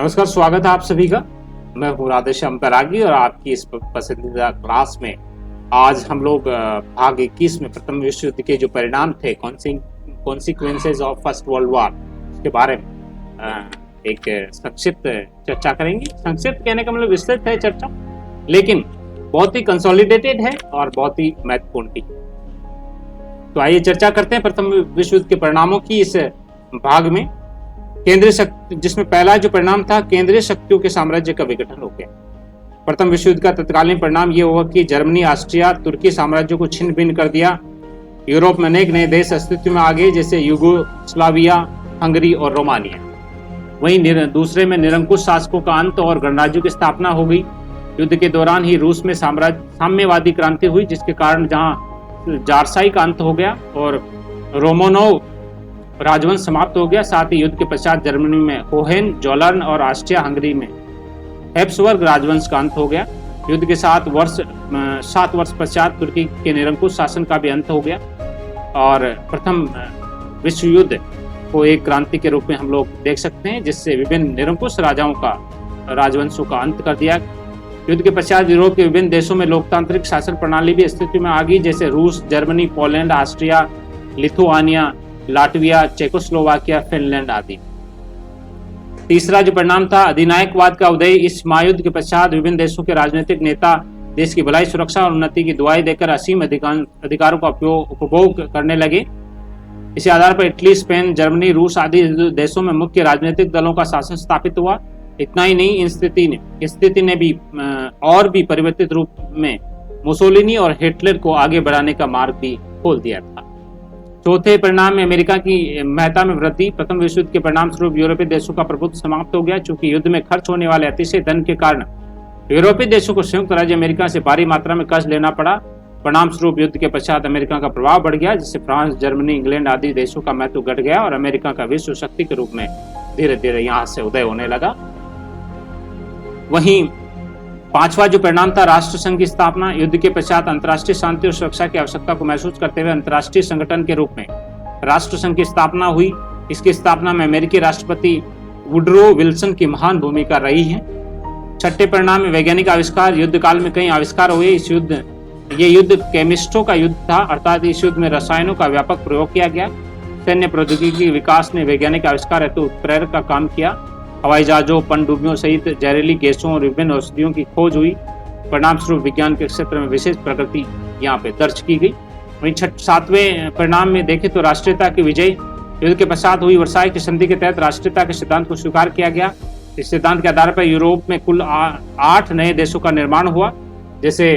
नमस्कार, स्वागत है आप सभी का। मैं हूँ राधेश्याम बैरागी और आपकी इस पसंदीदा क्लास में आज हम लोग भाग 21 में प्रथम विश्व युद्ध के जो परिणाम थे, consequences of first world war, उसके बारे में एक संक्षिप्त चर्चा करेंगे। संक्षिप्त कहने का मतलब विस्तृत है चर्चा, लेकिन बहुत ही कंसोलिडेटेड है और बहुत ही महत्वपूर्ण भी। तो आइए चर्चा करते हैं प्रथम विश्व युद्ध के परिणामों की इस भाग में। केंद्रीय शक्ति, जिसमें पहला जो परिणाम था, केंद्रीय शक्तियों के साम्राज्य का विघटन हो गया। प्रथम विश्व युद्ध का तत्कालीन परिणाम यह हुआ कि जर्मनी, ऑस्ट्रिया, तुर्की साम्राज्यों को छिन्न भिन्न कर दिया। यूरोप में अनेक नए देश अस्तित्व में आ गए, जैसे यूगोस्लाविया, हंगरी और रोमानिया। वहीं दूसरे में निरंकुश शासकों का अंत और गणराज्यों की स्थापना हो गई। युद्ध के दौरान ही रूस में साम्यवादी क्रांति हुई, जिसके कारण जहां जारसाई का अंत हो गया और रोमानोव राजवंश समाप्त हो गया। साथ ही युद्ध के पश्चात जर्मनी में होहेन-जोलर्न और ऑस्ट्रिया हंगरी में हैब्सबर्ग राजवंश का अंत हो गया। युद्ध के 7 वर्ष पश्चात तुर्की के निरंकुश शासन का भी अंत हो गया और प्रथम विश्व युद्ध को एक क्रांति के रूप में हम लोग देख सकते हैं, जिससे विभिन्न निरंकुश राजवंशों का अंत कर दिया। युद्ध के पश्चात यूरोप के विभिन्न देशों में लोकतांत्रिक शासन प्रणाली भी अस्तित्व में आ गई, जैसे रूस, Germany, Poland, Austria, Lithuania, Latvia, Czechoslovakia, Finland आदि। तीसरा जो परिणाम था, अधिनायकवाद का उदय। इस महायुद्ध के पश्चात विभिन्न देशों के राजनीतिक नेता देश की भलाई, सुरक्षा और उन्नति की दुआई देकर असीम अधिकारों का उपभोग करने लगे। इसी आधार पर इटली, स्पेन, जर्मनी, रूस आदि देशों में मुख्य राजनीतिक दलों का शासन स्थापित हुआ। इतना ही नहीं, इस स्थिति ने भी और भी परिवर्तित रूप में मुसोलिनी और हिटलर को आगे बढ़ाने का मार्ग भी खोल दिया था। चौथे परिणाम में अमेरिका की महत्ता में वृद्धि। प्रथम विश्व युद्ध के परिणाम स्वरूप यूरोपीय देशों का प्रभुत्व समाप्त हो गया। चूंकि युद्ध में खर्च होने वाले अतिशय धन के कारण यूरोपीय देशों को संयुक्त राज्य अमेरिका से भारी मात्रा में कर्ज लेना पड़ा। परिणाम स्वरूप युद्ध के पश्चात अमेरिका का प्रभाव बढ़ गया, जिससे फ्रांस, जर्मनी, इंग्लैंड आदि देशों का महत्व घट गया और अमेरिका का विश्व शक्ति के रूप में धीरे धीरे यहाँ से उदय होने लगा। वहीं पांचवा जो परिणाम था, राष्ट्र संघ की स्थापना। युद्ध के पश्चात अंतर्राष्ट्रीय शांति और सुरक्षा की आवश्यकता को महसूस करते हुए अंतर्राष्ट्रीय संगठन के रूप में राष्ट्र संघ की स्थापना हुई। इसकी स्थापना में अमेरिकी राष्ट्रपति वुडरो विल्सन की महान भूमिका रही है। छठे परिणाम में वैज्ञानिक आविष्कार। युद्ध काल में कई आविष्कार हुए। ये युद्ध केमिस्टों का युद्ध था, अर्थात इस युद्ध में रसायनों का व्यापक प्रयोग किया गया। सैन्य प्रौद्योगिकी विकास ने वैज्ञानिक आविष्कार हेतु उत्प्रेरक का काम किया। हवाई जहाजों, पनडुब्बियों सहित जहरीली गैसों और विभिन्न औषधियों की खोज हुई। परिणाम स्वरूप विज्ञान के क्षेत्र में विशेष प्रगति यहाँ पे दर्ज की गई। वहीं सातवें परिणाम में देखें तो राष्ट्रीयता की विजय। युद्ध के पश्चात हुई वर्साई की संधि के तहत राष्ट्रीयता के सिद्धांत को स्वीकार किया गया। इस सिद्धांत के आधार पर यूरोप में कुल 8 नए देशों का निर्माण हुआ, जैसे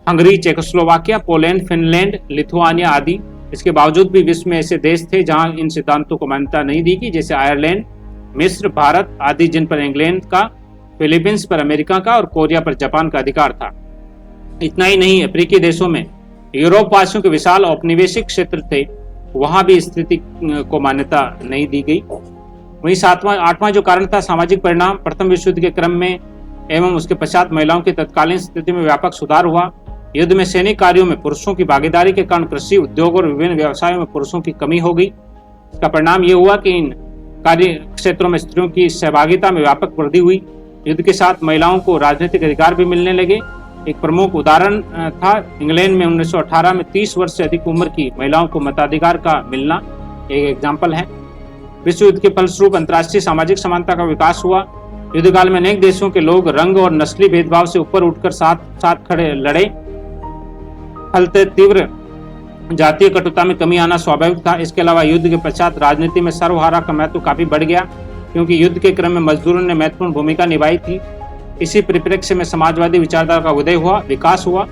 Hungary, Czechoslovakia, Poland, Finland, Lithuania आदि। इसके बावजूद भी विश्व में ऐसे देश थे जहां इन सिद्धांतों को मान्यता नहीं दी गई, जैसे आयरलैंड, मिस्र, भारत आदि, जिन पर इंग्लैंड का, फिलीपींस पर अमेरिका का और कोरिया पर जापान का अधिकार था। इतना ही नहीं, अफ्रीकी देशों में यूरोप वासियों के विशाल औपनिवेशिक क्षेत्र थे, वहां भी स्थिति को मान्यता नहीं दी गई। वहीं आठवां जो कारण था, सामाजिक परिणाम। प्रथम विश्व युद्ध के क्रम में एवं उसके पश्चात महिलाओं की तत्कालीन स्थिति में व्यापक सुधार हुआ। युद्ध में सैनिक कार्यों में पुरुषों की भागीदारी के कारण कृषि, उद्योग और विभिन्न व्यवसायों में पुरुषों की कमी हो गई। इसका परिणाम यह हुआ कि इन कार्य क्षेत्रों में स्त्रियों की सहभागिता में व्यापक वृद्धि हुई। युद्ध के साथ महिलाओं को राजनीतिक अधिकार भी मिलने लगे। एक प्रमुख उदाहरण था इंग्लैंड में 1918 में 30 वर्ष से अधिक उम्र की महिलाओं को मताधिकार का मिलना, एक एग्जाम्पल है। विश्व युद्ध के फलस्वरूप अंतर्राष्ट्रीय सामाजिक समानता का विकास हुआ। युद्ध काल में अनेक देशों के लोग रंग और नस्ली भेदभाव से ऊपर उठकर साथ खड़े लड़े। फलते तीव्र जातीय कटुता में कमी आना स्वाभाविक था। इसके अलावा युद्ध के पश्चात राजनीति में सर्वहारा का महत्व काफी बढ़ गया, क्योंकि युद्ध के क्रम में मजदूरों ने महत्वपूर्ण भूमिका निभाई थी। इसी परिप्रेक्ष्य में समाजवादी विचारधारा का उदय हुआ, विकास हुआ।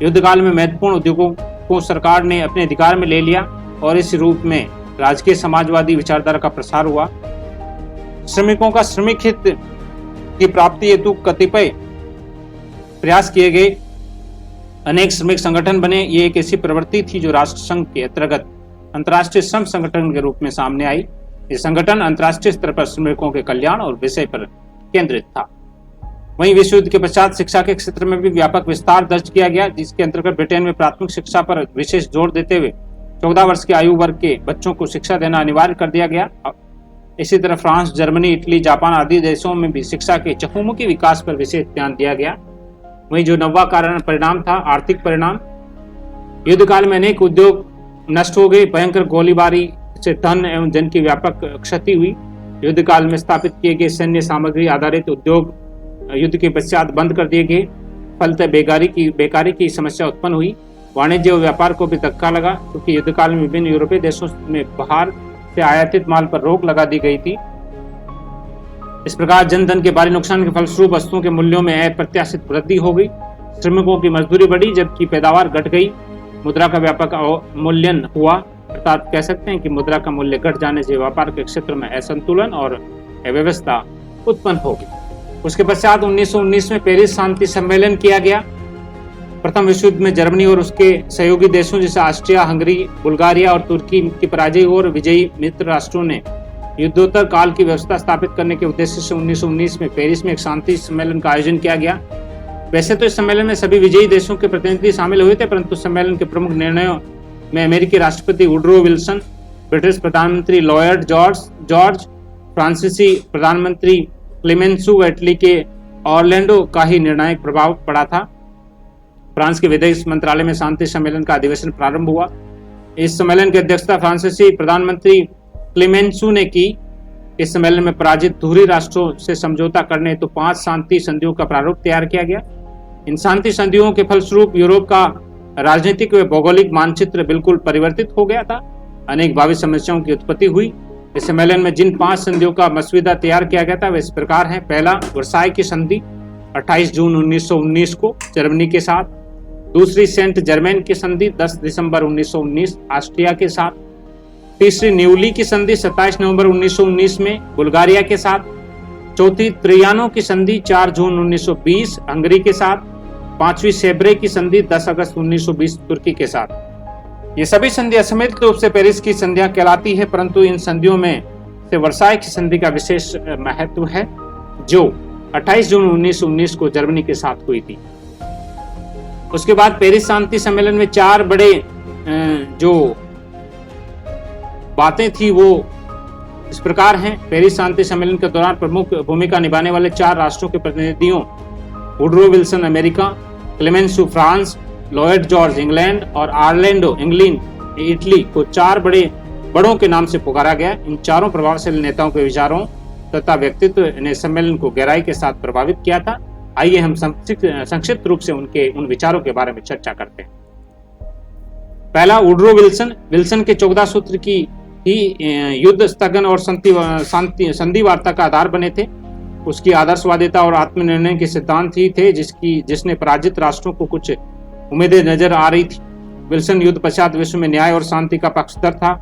युद्ध काल में महत्वपूर्ण उद्योगों को सरकार ने अपने अधिकार में ले लिया और इस रूप में राजकीय समाजवादी विचारधारा का प्रसार हुआ। श्रमिकों का श्रमिक हित की प्राप्ति हेतु कतिपय प्रयास किए गए। अनेक श्रमिक संगठन बने। ये एक ऐसी प्रवृत्ति थी जो राष्ट्रसंघ के अंतर्गत अंतर्राष्ट्रीय श्रम संगठन के रूप में सामने आई। ये संगठन अंतर्राष्ट्रीय स्तर पर श्रमिकों के कल्याण और विषय पर केंद्रित था। वहीं विश्व युद्ध के पश्चात शिक्षा के क्षेत्र में भी व्यापक विस्तार दर्ज किया गया, जिसके अंतर्गत ब्रिटेन में प्राथमिक शिक्षा पर विशेष जोर देते हुए 14 वर्ष की आयु वर्ग के बच्चों को शिक्षा देना अनिवार्य कर दिया गया। इसी तरह फ्रांस, जर्मनी, इटली, जापान आदि देशों में भी शिक्षा के चहुमुखी विकास पर विशेष ध्यान दिया गया। वहीं जो नौवां कारण परिणाम था आर्थिक परिणाम, युद्ध काल में अनेक उद्योग नष्ट हो गए, भयंकर गोलीबारी से धन एवं जन की व्यापक क्षति हुई। युद्ध काल में स्थापित किए गए सैन्य सामग्री आधारित उद्योग युद्ध के पश्चात बंद कर दिए गए, फलतः बेकारी की समस्या उत्पन्न हुई। वाणिज्य और व्यापार को भी धक्का लगा क्योंकि युद्ध काल में विभिन्न यूरोपीय देशों में बाहर से आयातित माल पर रोक लगा दी गई थी। इस प्रकार जनधन के भारी नुकसान के फलस्वरूप वस्तुओं के मूल्यों में अप्रत्याशित वृद्धि हो गई, श्रमिकों की मजदूरी बढ़ी जबकि पैदावार घट गई, मुद्रा का व्यापक अवमूल्यन हुआ, अर्थात कह सकते हैं कि मुद्रा का मूल्य घट जाने से व्यापार के क्षेत्र में असंतुलन और अव्यवस्था उत्पन्न हो गई। उसके पश्चात 1919 में पेरिस शांति सम्मेलन किया गया। प्रथम विश्व युद्ध में जर्मनी और उसके सहयोगी देशों जैसे ऑस्ट्रिया, हंगरी, बुल्गारिया और तुर्की की पराजय और विजयी मित्र राष्ट्रों ने युद्धोत्तर काल की व्यवस्था स्थापित करने के उद्देश्य से 1919 में पेरिस में एक शांति सम्मेलन का आयोजन किया गया। वैसे तो इस सम्मेलन में सभी विजयी देशों के प्रतिनिधि शामिल हुए थे, परंतु सम्मेलन के प्रमुख निर्णयों में अमेरिकी राष्ट्रपति वुडरो विल्सन, ब्रिटिश प्रधानमंत्री लॉयड जॉर्ज, फ्रांसीसी प्रधानमंत्री क्लेमेंसू, इटली के ऑरलैंडो का ही निर्णायक प्रभाव पड़ा था। फ्रांस के विदेश मंत्रालय में शांति सम्मेलन का अधिवेशन प्रारंभ हुआ। इस सम्मेलन की अध्यक्षता फ्रांसीसी प्रधानमंत्री क्लेमेंसू ने की। इस सम्मेलन में पराजित धुरी राष्ट्रों से समझौता करने हेतु 5 शांति संधियों का प्रारूप तैयार किया गया। इन शांति संधियों के फलस्वरूप यूरोप का राजनीतिक व भौगोलिक मानचित्र बिल्कुल परिवर्तित हो गया था। अनेक भावी समस्याओं की उत्पत्ति हुई। इस सम्मेलन में जिन 5 संधियों का मसौदा तैयार किया गया था वे इस प्रकार हैं। पहला, वर्साई की संधि 28 जून 1919 को जर्मनी के साथ। दूसरी, सेंट जर्मेन की संधि 10 दिसंबर 1919 ऑस्ट्रिया के साथ। तीसरी, न्यूली की संधि 27 नवंबर 1919 में बुल्गारिया के साथ। चौथी, त्रियानो की संधि 4 जून 1920 हंगरी के साथ। 5वीं, सेब्रे की संधि 10 अगस्त 1920 तुर्की के साथ। ये सभी संधि असमित रूप से पेरिस की संधियां कहलाती है, परंतु इन संधियों में से वर्साई की संधि का विशेष महत्व है जो 28 जून 1919 को जर्मनी के साथ हुई थी। उसके बाद पेरिस शांति सम्मेलन में 4 बड़े जो बातें थी वो इस प्रकार हैं। पेरिस शांति सम्मेलन के दौरान प्रमुख भूमिका निभाने वाले 4 राष्ट्रों के प्रतिनिधियों Woodrow Wilson America, Clemenceau France, Lloyd George England और ऑरलैंडो इंग्लैंड इटली को 4 बड़ों के नाम से पुकारा गया। इन चारों प्रभावशाली नेताओं के विचारों तथा व्यक्तित्व ने सम्मेलन को गहराई के साथ प्रभावित किया था। आइए हम संक्षिप्त रूप से उन विचारों के बारे में चर्चा करते हैं। पहला, वुडरो विल्सन के 14 सूत्र की ही युद्ध स्थगन और संधि वार्ता का आधार बने थे। उसकी आदर्शवादिता और आत्मनिर्णय के सिद्धांत ही थे जिसने पराजित राष्ट्रों को कुछ उम्मीदें नजर आ रही थी। विल्सन युद्ध पश्चात विश्व में न्याय और शांति का पक्षधर था।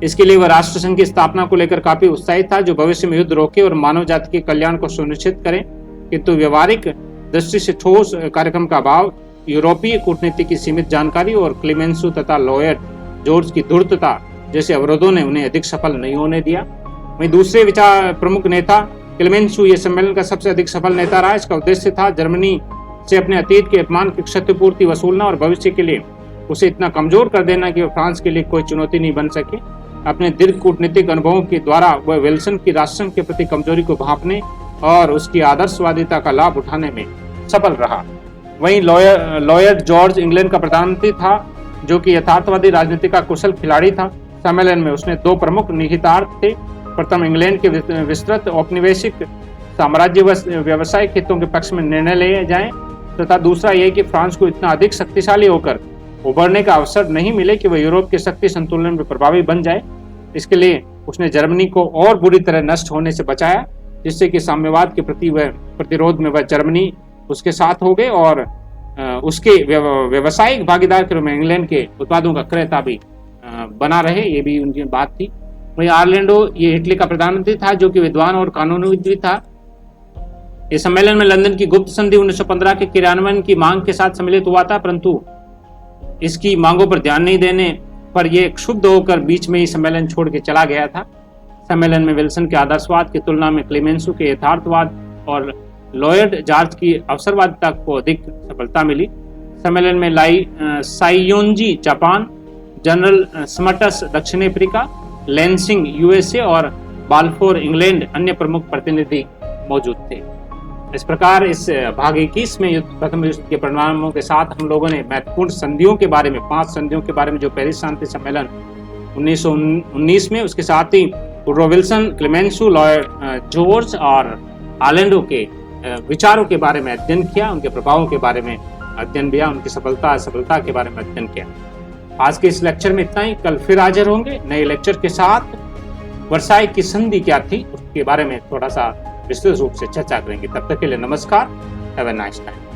इसके लिए वह राष्ट्र संघ की स्थापना को लेकर काफी उत्साहित था जो भविष्य में युद्ध रोके और मानव जाति के कल्याण को सुनिश्चित करे, किंतु व्यवहारिक दृष्टि से ठोस कार्यक्रम का अभाव, यूरोपीय कूटनीति की सीमित जानकारी और क्लेमेंसू तथा लॉयड जॉर्ज की धूर्तता जैसे अवरोधों ने उन्हें अधिक सफल नहीं होने दिया। वहीं दूसरे प्रमुख नेता क्लेमेंसू ये सम्मेलन का सबसे अधिक सफल नेता रहा। इसका उद्देश्य था जर्मनी से अपने अतीत के अपमान की क्षतिपूर्ति वसूलना और भविष्य के लिए उसे इतना कमजोर कर देना कि वह फ्रांस के लिए कोई चुनौती नहीं बन सके। अपने दीर्घ कूटनीतिक अनुभवों के द्वारा वह विल्सन की राष्ट्रसंघ के प्रति कमजोरी को भांपने और उसकी आदर्शवादिता का लाभ उठाने में सफल रहा। वहीं लॉयड जॉर्ज इंग्लैंड का प्रधानमंत्री था जो कि यथार्थवादी राजनीति का कुशल खिलाड़ी था। सम्मेलन में उसने 2 प्रमुख निहितार्थ थे। प्रथम, इंग्लैंड के विस्तृत औपनिवेशिक साम्राज्य व्यवसायिक हितों के पक्ष में निर्णय लिए जाएं तथा दूसरा यह कि फ्रांस को इतना अधिक शक्तिशाली होकर उभरने का अवसर नहीं मिले कि वह यूरोप के शक्ति संतुलन में प्रभावी बन जाए। इसके लिए उसने जर्मनी को और बुरी तरह नष्ट होने से बचाया, जिससे कि साम्यवाद के प्रति वह प्रतिरोध में वह जर्मनी उसके साथ हो गए और उसके व्यवसायिक भागीदार के रूप में इंग्लैंड के उत्पादों का क्रेता भी बना रहे, ये भी उनकी बात थी। वही ऑरलैंडो ये इटली का प्रधानमंत्री था जो कि विद्वान और कानूनविद भी था। इस सम्मेलन में लंदन की गुप्त संधि 1915 के क्रियान्वयन की मांग के साथ सम्मिलित हुआ था, परंतु इसकी मांगों पर ध्यान नहीं देने पर यह क्षुब्ध होकर बीच में ही सम्मेलन छोड़ के चला गया था। सम्मेलन में विल्सन के आदर्शवाद की तुलना में क्लेमेंसू के यथार्थवाद और लॉयड जॉर्ज की अवसरवादिता को अधिक सफलता मिली। सम्मेलन में साइयोंजी जापान, जनरल स्मटस दक्षिण अफ्रीका, लेंसिंग यूएसए और बाल्फोर इंग्लैंड अन्य प्रमुख प्रतिनिधि मौजूद थे। इस प्रकार इस भाग 21 में प्रथम युद्ध के परिणामों के साथ हम लोगों ने महत्वपूर्ण संधियों के बारे में, 5 संधियों के बारे में जो पेरिस शांति सम्मेलन 1919 में, उसके साथ ही वुडरो विल्सन, क्लेमेंसु, लॉयड जॉर्ज और आलेंडो के विचारों के बारे में अध्ययन किया, उनके प्रभावों के बारे में अध्ययन किया, उनकी सफलता के बारे में अध्ययन किया। आज के इस लेक्चर में इतना ही। कल फिर हाजिर होंगे नए लेक्चर के साथ। वर्साई की संधि क्या थी उसके बारे में थोड़ा सा विस्तृत रूप से चर्चा करेंगे। तब तक के लिए नमस्कार। Have a nice time.